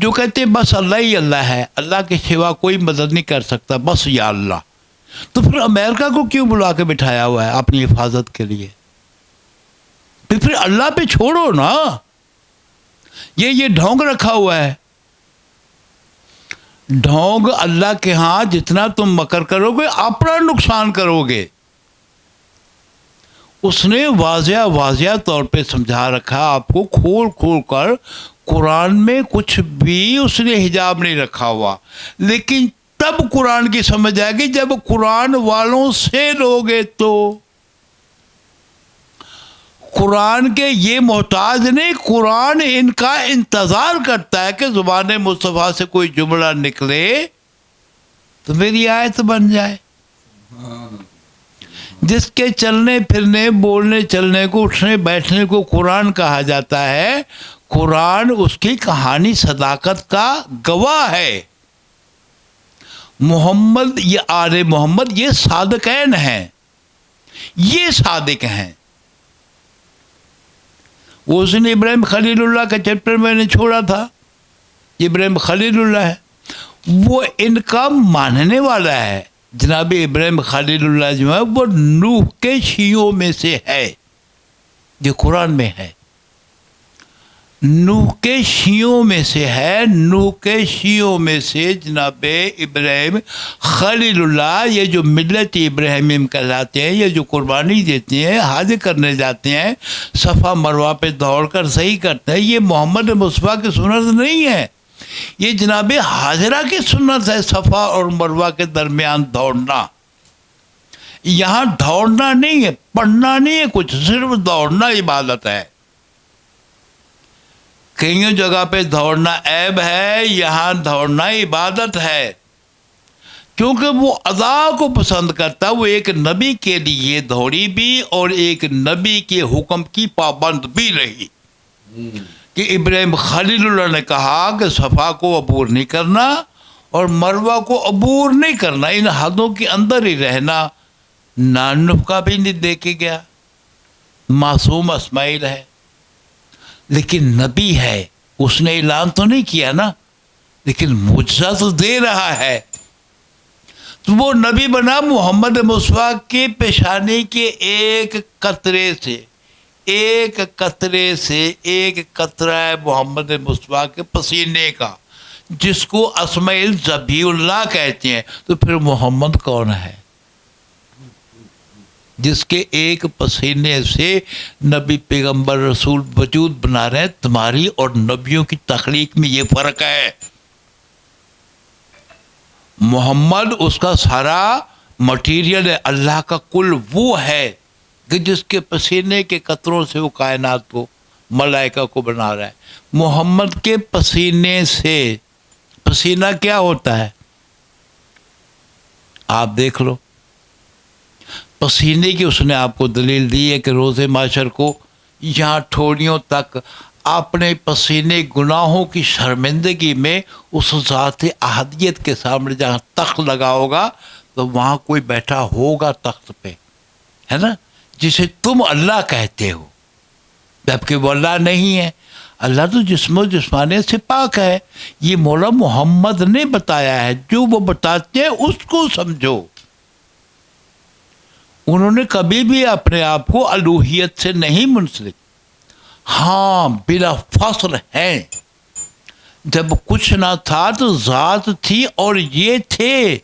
جو کہتے ہیں بس اللہ ہی اللہ ہے, اللہ کے سوا کوئی مدد نہیں کر سکتا, بس یا اللہ, تو پھر امریکہ کو کیوں بلا کے بٹھایا ہوا ہے اپنی حفاظت کے لیے؟ پھر اللہ پہ چھوڑو نا, یہ ڈھونگ رکھا ہوا ہے. ڈھونگ اللہ کے ہاں جتنا تم مکر کرو گے اپنا نقصان کرو گے. اس نے واضح طور پہ سمجھا رکھا آپ کو, کھول کر. قرآن میں کچھ بھی اس نے حجاب نہیں رکھا ہوا, لیکن تب قرآن کی سمجھ آئے گی جب قرآن والوں سے لوگے تو. قرآن کے یہ محتاج نہیں, قرآن ان کا انتظار کرتا ہے کہ زبان مصطفیٰ سے کوئی جملہ نکلے تو میری آیت بن جائے. جس کے چلنے پھرنے, بولنے چلنے کو, اٹھنے بیٹھنے کو قرآن کہا جاتا ہے, قرآن اس کی کہانی صداقت کا گواہ ہے. محمد, یہ آل محمد, یہ صادقین ہیں, یہ صادق ہیں. وہ اس نے ابراہیم خلیل اللہ کا چیپٹر میں نے چھوڑا تھا, ابراہیم خلیل اللہ ہے, وہ ان کا ماننے والا ہے. جناب ابراہیم خلیل اللہ جو ہے وہ نوح کے شیعوں میں سے ہے, جو قرآن میں ہے. نوح کے شیعوں میں سے ہے, نوح کے شیعوں میں سے جناب ابراہیم خلیل اللہ, یہ جو ملت ابراہیم کہلاتے ہیں, یہ جو قربانی دیتے ہیں, حج کرنے جاتے ہیں, صفا مروہ پہ دوڑ کر صحیح کرتے ہیں, یہ محمد مصطفیٰ کی سنت نہیں ہے, یہ جناب حاجرہ کی سنت ہے. صفا اور مروہ کے درمیان دوڑنا, یہاں دوڑنا نہیں ہے, پڑھنا نہیں ہے کچھ, صرف دوڑنا عبادت ہے. کئی جگہ پہ دوڑنا عیب ہے, یہاں دوڑنا عبادت ہے, کیونکہ وہ ادا کو پسند کرتا. وہ ایک نبی کے لیے دوڑی بھی اور ایک نبی کے حکم کی پابند بھی رہی, کہ ابراہیم خلیل اللہ نے کہا کہ صفا کو عبور نہیں کرنا اور مروہ کو عبور نہیں کرنا, ان حدوں کے اندر ہی رہنا. نانف کا بھی نہیں دیکھے گیا, معصوم اسماعیل ہے, لیکن نبی ہے, اس نے اعلان تو نہیں کیا نا, لیکن معجزہ تو دے رہا ہے. تو وہ نبی بنا محمد مصطفیٰ کی پیشانی کے ایک قطرے سے, ایک قطرہ ہے محمد مصطفیٰ کے پسینے کا, جس کو اسماعیل ذبیح اللہ کہتے ہیں. تو پھر محمد کون ہے جس کے ایک پسینے سے نبی پیغمبر رسول وجود بنا رہے ہیں؟ تمہاری اور نبیوں کی تخلیق میں یہ فرق ہے. محمد اس کا سارا مٹیریل ہے, اللہ کا کل وہ ہے کہ جس کے پسینے کے قطروں سے وہ کائنات کو, ملائکہ کو بنا رہا ہے. محمد کے پسینے سے, پسینہ کیا ہوتا ہے آپ دیکھ لو. پسینے کی اس نے آپ کو دلیل دی ہے کہ روز معاشر کو یہاں ٹھوڑیوں تک اپنے پسینے گناہوں کی شرمندگی میں اس ذات احدیت کے سامنے جہاں تخت لگا ہوگا تو وہاں کوئی بیٹھا ہوگا تخت پہ, ہے نا, جسے تم اللہ کہتے ہو, جبکہ وہ اللہ نہیں ہے. اللہ تو جسم و جسمانیت سے پاک ہے. یہ مولا محمد نے بتایا ہے, جو وہ بتاتے ہیں اس کو سمجھو. انہوں نے کبھی بھی اپنے آپ کو الوہیت سے نہیں منسلک, ہاں بلا فصل ہیں. جب کچھ نہ تھا تو ذات تھی اور یہ تھے,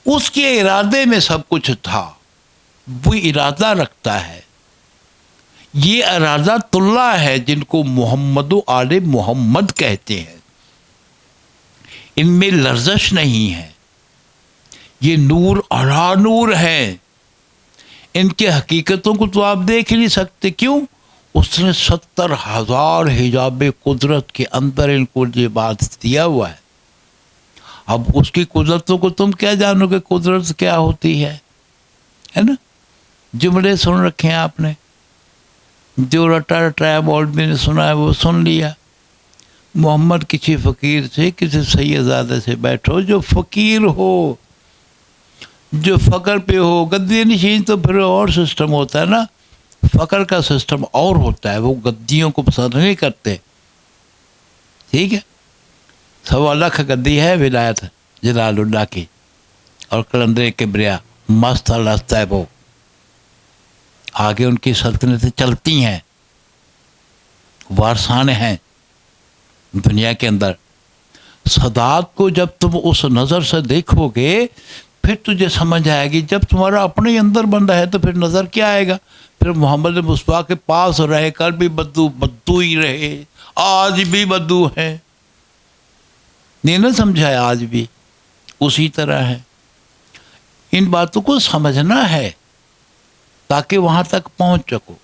اس کے ارادے میں سب کچھ تھا. وہ ارادہ رکھتا ہے, یہ ارادہ اللہ ہے جن کو محمد و آل محمد کہتے ہیں. ان میں لرزش نہیں ہے, یہ نور علی نور ہیں. ان کے حقیقتوں کو تو آپ دیکھ نہیں سکتے. کیوں؟ اس نے 70,000 حجاب قدرت کے اندر ان کو یہ بات دیا ہوا ہے. اب اس کی قدرتوں کو تم کیا جانو کہ قدرت کیا ہوتی ہے نا. جملے سن رکھے ہیں آپ نے, جو رٹا رٹایا مولوی نے سنا ہے وہ سن لیا. محمد کسی فقیر سے, کسی سیدزادے سے بیٹھو جو فقیر ہو, جو فقر پہ ہو. گدی نشین تو پھر اور سسٹم ہوتا ہے نا, فقر کا سسٹم اور ہوتا ہے. وہ گدیوں کو پسند نہیں کرتے. ٹھیک ہے. 1.25 لاکھ گدی ہے ولایت جلال اللہ کی, اور قلندر کبریا مست الست ہے وہ, آگے ان کی سلطنتیں چلتی ہیں, وارثان ہیں دنیا کے اندر. سادات کو جب تم اس نظر سے دیکھو گے پھر تجھے سمجھ آئے گی. جب تمہارا اپنے اندر بندہ ہے تو پھر نظر کیا آئے گا؟ پھر محمد مصطفیٰ کے پاس رہ کر بھی بدو ہی رہے, آج بھی بدو ہے. نہیں نہ سمجھایا, آج بھی اسی طرح ہے. ان باتوں کو سمجھنا ہے تاکہ وہاں تک پہنچ سکو.